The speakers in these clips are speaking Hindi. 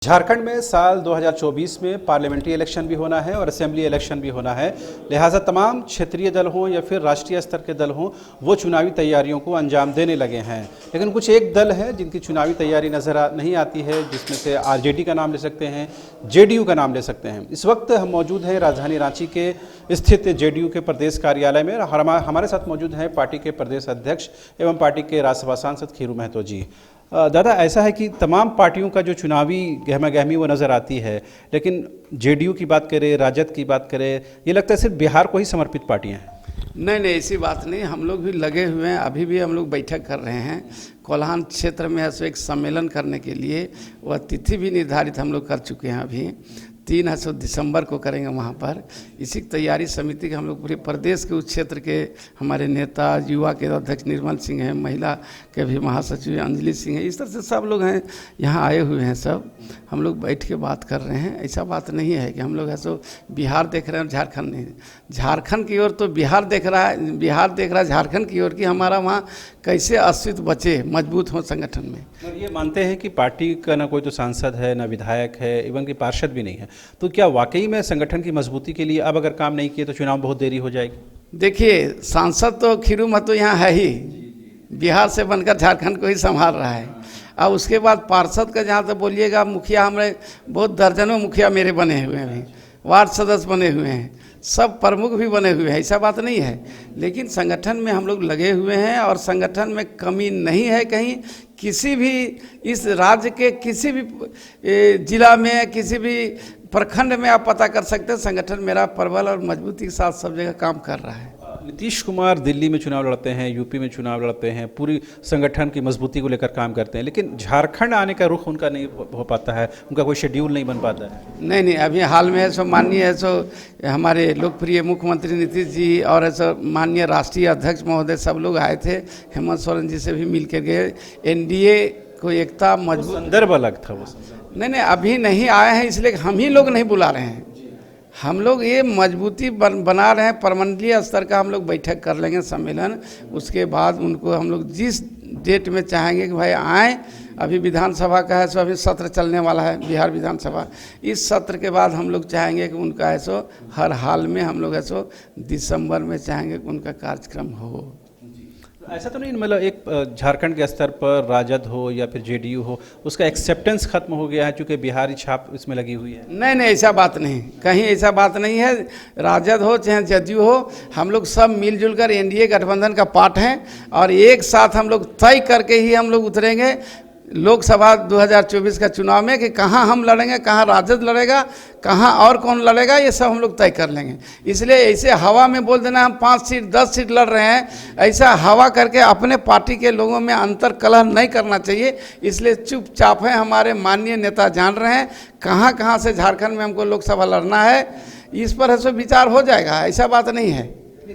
झारखंड में साल 2024 में पार्लियामेंट्री इलेक्शन भी होना है और असेंबली इलेक्शन भी होना है। लिहाजा तमाम क्षेत्रीय दल हों या फिर राष्ट्रीय स्तर के दल हों, वो चुनावी तैयारियों को अंजाम देने लगे हैं। लेकिन कुछ एक दल है जिनकी चुनावी तैयारी नज़र नहीं आती है, जिसमें से आरजेडी का नाम ले सकते हैं, जेडीयू का नाम ले सकते हैं। इस वक्त हम मौजूद हैं राजधानी रांची के स्थित जेडीयू के प्रदेश कार्यालय में। हमारे साथ मौजूद हैं पार्टी के प्रदेश अध्यक्ष एवं पार्टी के राज्यसभा सांसद खीरू महतो जी। दादा, ऐसा है कि तमाम पार्टियों का जो चुनावी गहमा गहमी वो नज़र आती है, लेकिन जेडीयू की बात करें, राजद की बात करें, ये लगता है सिर्फ बिहार को ही समर्पित पार्टियां हैं। नहीं, ऐसी बात नहीं। हम लोग भी लगे हुए हैं, अभी भी हम लोग बैठक कर रहे हैं। कोल्हान क्षेत्र में है सो एक सम्मेलन करने के लिए वह तिथि भी निर्धारित हम लोग कर चुके हैं। अभी 3 दिसंबर को करेंगे वहाँ पर। इसी तैयारी समिति के हम लोग पूरे प्रदेश के उस क्षेत्र के हमारे नेता, युवा के अध्यक्ष निर्मल सिंह हैं, महिला के भी महासचिव अंजलि सिंह हैं, इस तरह से सब लोग हैं यहाँ आए हुए हैं। सब हम लोग बैठ के बात कर रहे हैं। ऐसा बात नहीं है कि हम लोग ऐसो बिहार देख रहे हैं और झारखंड नहीं। झारखंड की ओर तो बिहार देख रहा है, बिहार देख रहा है झारखंड की ओर कि हमारा वहाँ कैसे अस्तित्व बचे, मजबूत हो संगठन में। ये मानते हैं कि पार्टी का ना कोई तो सांसद है, ना विधायक है, इवन कि पार्षद भी नहीं है, तो क्या वाकई में संगठन की मजबूती के लिए अब अगर काम नहीं किए तो चुनाव बहुत देरी हो जाएगी? देखिए, सांसद तो खीरू महतो यहाँ है ही, बिहार से बनकर झारखंड को ही संभाल रहा है। और उसके बाद पार्षद का जहाँ तक बोलिएगा, मुखिया हमारे बहुत दर्जनों मुखिया मेरे बने हुए हैं, वार्ड सदस्य बने हुए हैं, सब प्रमुख भी बने हुए हैं, ऐसा बात नहीं है। लेकिन संगठन में हम लोग लगे हुए हैं और संगठन में कमी नहीं है कहीं। किसी भी इस राज्य के किसी भी जिला में, किसी भी प्रखंड में आप पता कर सकते हैं, संगठन मेरा प्रबल और मजबूती के साथ सब जगह काम कर रहा है। नीतीश कुमार दिल्ली में चुनाव लड़ते हैं, यूपी में चुनाव लड़ते हैं, पूरी संगठन की मजबूती को लेकर काम करते हैं, लेकिन झारखंड आने का रुख उनका नहीं हो पाता है, उनका कोई शेड्यूल नहीं बन पाता है। नहीं, अभी हाल में है सो माननीय है सो हमारे लोकप्रिय मुख्यमंत्री नीतीश जी और ऐसा माननीय राष्ट्रीय अध्यक्ष महोदय सब लोग आए थे, हेमंत सोरेन जी से भी मिल के गए। एनडीए को एकता मजबूत, संदर्भ अलग था वो। नहीं, अभी नहीं आए हैं, इसलिए हम ही लोग नहीं बुला रहे हैं। हम लोग ये मजबूती बना रहे हैं। परमंडलीय स्तर का हम लोग बैठक कर लेंगे, सम्मेलन। उसके बाद उनको हम लोग जिस डेट में चाहेंगे कि भाई आएँ। अभी विधानसभा का है सो अभी सत्र चलने वाला है, बिहार विधानसभा। इस सत्र के बाद हम लोग चाहेंगे कि उनका है सो हर हाल में हम लोग ऐसो दिसंबर में चाहेंगे कि उनका कार्यक्रम हो। ऐसा तो नहीं मतलब एक झारखंड के स्तर पर राजद हो या फिर जेडीयू हो, उसका एक्सेप्टेंस खत्म हो गया है क्योंकि बिहारी छाप इसमें लगी हुई है? नहीं, ऐसा बात नहीं, कहीं ऐसा बात नहीं है। राजद हो चाहे जेडीयू हो, हम लोग सब मिलजुल कर एनडीए गठबंधन का पार्ट हैं और एक साथ हम लोग तय करके ही हम लोग उतरेंगे लोकसभा 2024 का चुनाव में कि कहाँ हम लड़ेंगे, कहाँ राजद लड़ेगा, कहाँ और कौन लड़ेगा, ये सब हम लोग तय कर लेंगे। इसलिए ऐसे हवा में बोल देना हम 5 सीट 10 सीट लड़ रहे हैं, ऐसा हवा करके अपने पार्टी के लोगों में अंतर कलह नहीं करना चाहिए। इसलिए चुपचाप है, हमारे माननीय नेता जान रहे हैं कहाँ कहाँ से झारखंड में हमको लोकसभा लड़ना है। इस पर ऐसा विचार हो जाएगा, ऐसा बात नहीं है।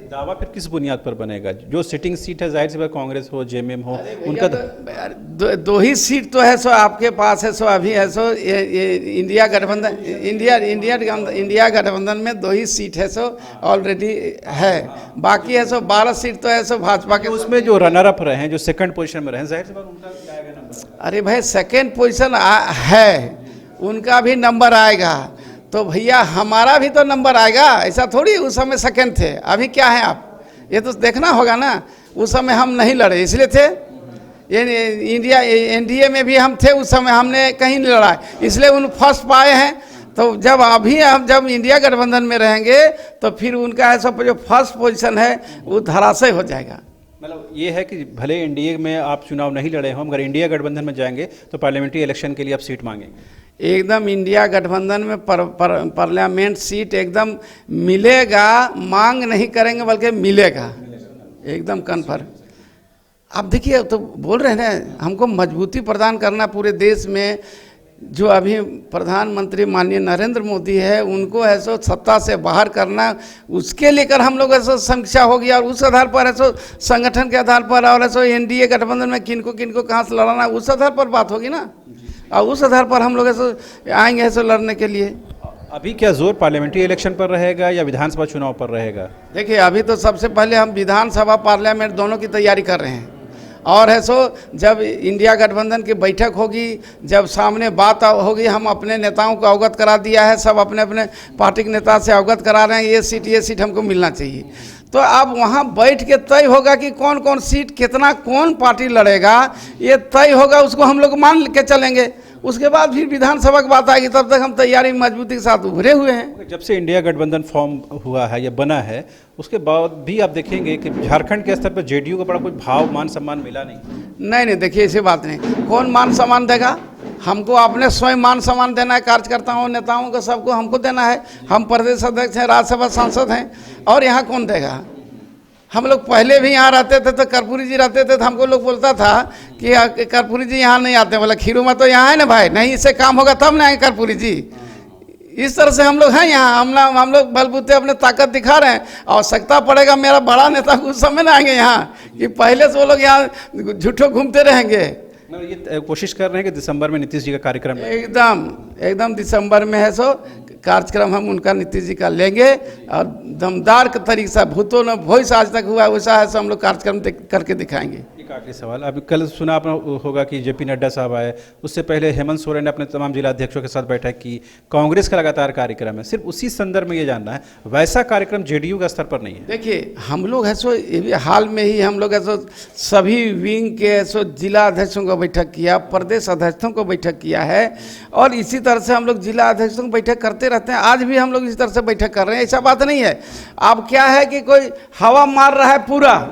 दावा फिर किस बुनियाद पर बनेगा? जो सिटिंग सीट है, जाहिर सी बात कांग्रेस हो, जेएमएम हो, उनका दो ही सीट तो है सो आपके पास है सो अभी है सो इंडिया गठबंधन, इंडिया गठबंधन में 2 ही सीट है सो ऑलरेडी है। बाकी है सो 12 सीट तो है सो भाजपा के। उसमें जो रनर अप रहे हैं, जो सेकंड पोजीशन में रहे हैं, जाहिर सी बात उनका क्या आएगा नंबर? अरे भाई, सेकंड पोजीशन है, उनका भी नंबर आएगा तो भैया हमारा भी तो नंबर आएगा। ऐसा थोड़ी उस समय सेकंड थे, अभी क्या है आप, ये तो देखना होगा ना। उस समय हम नहीं लड़े इसलिए थे, ये इंडिया एनडीए में भी हम थे उस समय, हमने कहीं नहीं लड़ा, इसलिए उन फर्स्ट पाए हैं। तो जब अभी हम जब इंडिया गठबंधन में रहेंगे तो फिर उनका ऐसा जो फर्स्ट पोजीशन है वो धराशय हो जाएगा। मतलब ये है कि भले एनडीए में आप चुनाव नहीं लड़े हो, मगर इंडिया गठबंधन में जाएंगे तो पार्लियामेंट्री इलेक्शन के लिए आप सीट मांगेंगे? एकदम इंडिया गठबंधन में पार्लियामेंट सीट एकदम मिलेगा, मांग नहीं करेंगे बल्कि मिलेगा, एकदम कन्फर्म। आप देखिए, तो बोल रहे हैं हमको मजबूती प्रदान करना पूरे देश में। जो अभी प्रधानमंत्री माननीय नरेंद्र मोदी है, उनको ऐसो सत्ता से बाहर करना, उसके लेकर हम लोग ऐसो समीक्षा होगी और उस आधार पर ऐसो संगठन के आधार पर और ऐसो एनडीए गठबंधन में किनको किनको कहाँ से लड़ाना, उस आधार पर बात होगी ना। और उस आधार पर हम लोग ऐसे आएंगे ऐसे लड़ने के लिए। अभी क्या जोर पार्लियामेंट्री इलेक्शन पर रहेगा या विधानसभा चुनाव पर रहेगा? देखिए, अभी तो सबसे पहले हम विधानसभा पार्लियामेंट दोनों की तैयारी कर रहे हैं और है सो जब इंडिया गठबंधन की बैठक होगी, जब सामने बात होगी, हम अपने नेताओं को अवगत करा दिया है, सब अपने अपने पार्टी के नेता से अवगत करा रहे हैं, ये सीट हमको मिलना चाहिए। तो अब वहाँ बैठ के तय होगा कि कौन कौन सीट कितना कौन पार्टी लड़ेगा, ये तय होगा, उसको हम लोग मान के चलेंगे। उसके बाद फिर विधानसभा की बात आएगी, तब तक हम तैयारी मजबूती के साथ उभरे हुए हैं। जब से इंडिया गठबंधन फॉर्म हुआ है या बना है, उसके बाद भी आप देखेंगे कि झारखंड के स्तर पर जेडीयू का बड़ा कोई भाव मान सम्मान मिला नहीं। देखिए ऐसी बात नहीं, कौन मान सम्मान देगा? हमको अपने स्वयं मान सम्मान देना है, कार्यकर्ताओं नेताओं को सबको हमको देना है। हम प्रदेश अध्यक्ष हैं, राज्यसभा सांसद हैं, और यहाँ कौन देगा? हम लोग पहले भी यहाँ रहते थे तो कर्पूरी जी रहते थे, तो हमको लोग बोलता था कि कर्पूरी जी यहाँ नहीं आते, बोला खीरू में तो यहाँ है ना भाई, नहीं इससे काम होगा तब ना आए कर्पूरी जी। इस तरह से हम लोग हैं यहाँ, हम लोग बलबूते अपने ताकत दिखा रहे हैं। आवश्यकता पड़ेगा मेरा बड़ा नेता कुछ समय में आएंगे यहाँ, कि पहले से वो लोग यहाँ झूठो घूमते रहेंगे। ये कोशिश कर रहे हैं कि दिसंबर में नीतीश जी का कार्यक्रम एकदम दिसंबर में है सो कार्यक्रम हम उनका नीतीश जी का लेंगे, और दमदार के तरीके से भूतों न भोई आज तक हुआ वैसा है सो हम लोग कार्यक्रम करके दिखाएंगे। एक आखिरी सवाल, अभी कल सुना आपने होगा कि जेपी नड्डा साहब आए, उससे पहले हेमंत सोरेन ने अपने तमाम जिला अध्यक्षों के साथ बैठक की, कांग्रेस का लगातार कार्यक्रम है। सिर्फ उसी संदर्भ में ये जानना है, वैसा कार्यक्रम जेडीयू का स्तर पर नहीं है। देखिए हम लोग है सो हाल में ही हम लोग है सो सभी विंग के सो जिला अध्यक्षों को बैठक किया, प्रदेश अध्यक्षों को बैठक किया है, और इसी तरह से हम लोग जिला अध्यक्षों को बैठक करते रहते हैं। आज भी हम लोग इसी तरह से बैठक कर रहे हैं, ऐसा बात नहीं है। अब क्या है कि कोई हवा मार रहा है, पूरा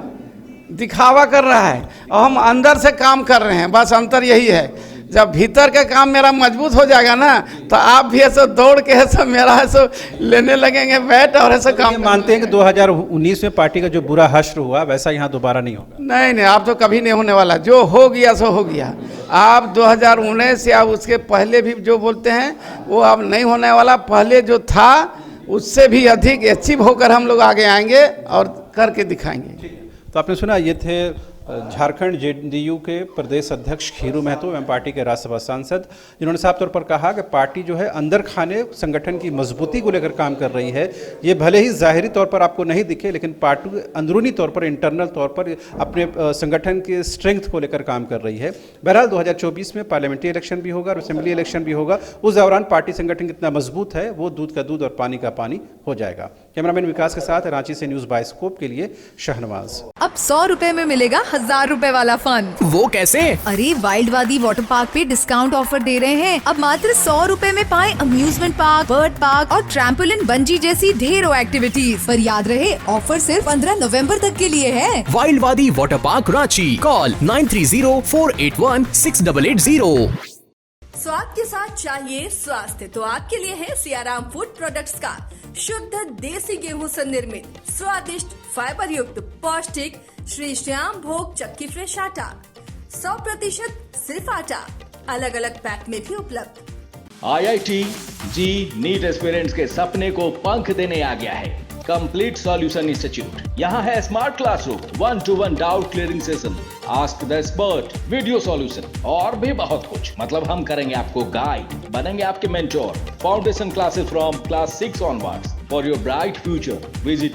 दिखावा कर रहा है, और हम अंदर से काम कर रहे हैं, बस अंतर यही है। जब भीतर का काम मेरा मजबूत हो जाएगा ना, तो आप भी ऐसा दौड़ के ऐसा मेरा ऐसा लेने लगेंगे बैट, और ऐसा काम मानते हैं कि 2019 में पार्टी का जो बुरा हश्र हुआ वैसा यहाँ दोबारा नहीं होगा? नहीं, आप तो कभी नहीं होने वाला, जो हो गया सो हो गया। आप 2019 या उसके पहले भी जो बोलते हैं वो अब नहीं होने वाला, पहले जो था उससे भी अधिक अचीव होकर हम लोग आगे आएंगे और करके दिखाएंगे। तो आपने सुना, ये थे झारखंड जेडीयू के प्रदेश अध्यक्ष खीरू महतो एवं पार्टी के राज्यसभा सांसद, जिन्होंने साफ तौर पर कहा कि पार्टी जो है अंदर खाने संगठन की मजबूती को लेकर काम कर रही है। ये भले ही जाहिरी तौर पर आपको नहीं दिखे, लेकिन पार्टी अंदरूनी तौर पर, इंटरनल तौर पर अपने संगठन के स्ट्रेंथ को लेकर काम कर रही है। बहरहाल 2024 में पार्लियामेंट्री इलेक्शन भी होगा और असेंबली इलेक्शन भी होगा। उस दौरान पार्टी संगठन कितना मजबूत है, वो दूध का दूध और पानी का पानी हो जाएगा। कैमरामैन विकास के साथ रांची से न्यूज़ बायोस्कोप के लिए शहनवाज। अब 100 रुपए में मिलेगा 1000 रुपए वाला फन। वो कैसे? अरे वाइल्ड वादी वाटर पार्क पे डिस्काउंट ऑफर दे रहे हैं। अब मात्र 100 रुपए में पाएं अम्यूजमेंट पार्क, बर्ड पार्क और ट्रैम्पोलिन, बंजी जैसी ढेरों एक्टिविटीज। पर याद रहे, ऑफर सिर्फ 15 नवंबर तक के लिए है। वाइल्ड वादी वाटर पार्क रांची, कॉल 9304816880। स्वाद के साथ चाहिए स्वास्थ्य, तो आपके लिए है सियाराम फूड प्रोडक्ट्स का शुद्ध देसी गेहूं से निर्मित स्वादिष्ट फाइबर युक्त पौष्टिक श्री श्याम भोग चक्की फ्रेश आटा, 100% सिर्फ आटा, अलग अलग पैक में भी उपलब्ध। IIT जी नीट एस्पिरेंट्स के सपने को पंख देने आ गया है कंप्लीट सॉल्यूशन इंस्टीट्यूट। यहाँ है smart classroom, 1-to-1 doubt clearing session, ask the expert, video solution और भी बहुत कुछ। मतलब हम करेंगे आपको गाइड, बनेंगे आपके mentor. Foundation classes from class 6 onwards for your bright future. Visit